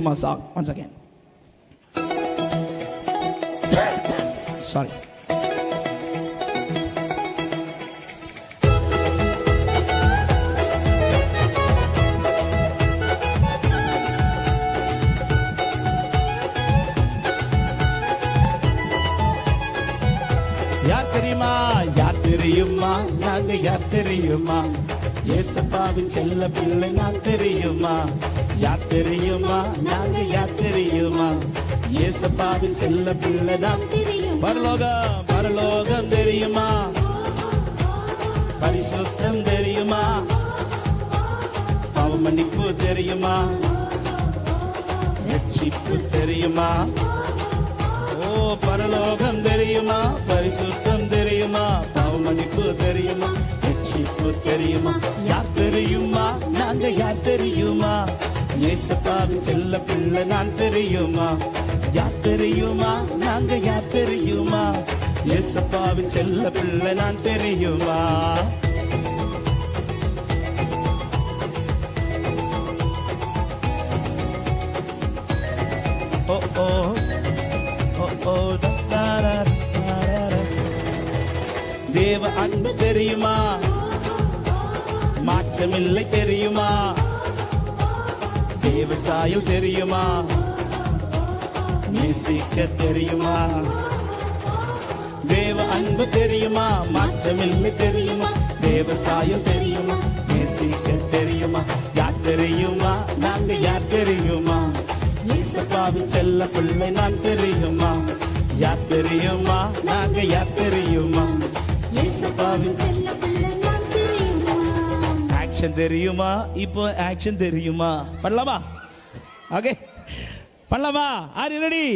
song once again. Sorry. யார் தெரியுமா நாங்க யார் தெரியுமா ஏசப்பாவின் செல்ல பிள்ளை நான் தெரியுமா யார் தெரியுமா நாங்க யார் தெரியுமா ஏசப்பாவின் செல்ல பிள்ளை தான் பரலோகம் தெரியுமா பரிசுத்தம் தெரியுமா பாவ மன்னிப்பு தெரியுமா ரட்சிப்பு தெரியுமா பரலோகம் தெரியுமா பரிசுத்தம் தெரியுமா பாவ மன்னிப்பு தெரியுமா ரட்சிப்பு தெரியுமா யார் தெரியுமா நாங்க யார் தெரியுமா ஏசப்பாவின் செல்ல பிள்ளை நான் தெரியுமா யார் தெரியுமா நாங்க யார் தெரியுமா ஏசப்பாவின் செல்ல பிள்ளை நான் தெரியுமா ஓ தேவ அன்பு தெரியுமா மாற்றமில்லை தெரியுமா தேவ சாயல் தெரியுமா நேசிக்க தெரியுமா தேவ அன்பு தெரியுமா மாற்றமில்லை தெரியுமா தேவ சாயல் தெரியுமா நேசிக்க தெரியுமா யார் தெரியுமா நாங்க யார் தெரியுமா ஏசப்பாவின் செல்ல பிள்ளை நான் தெரியுமா யார் தெரியுமா நாங்க யார் தெரியுமா ஏசப்பாவின் செல்ல பிள்ளை நான் தெரியுமா ஆக்ஷன் தெரியுமா இப்போ ஆக்ஷன் தெரியுமா பண்ணலாமா ஓகே பண்ணலாமா ஆர் யூ ரெடி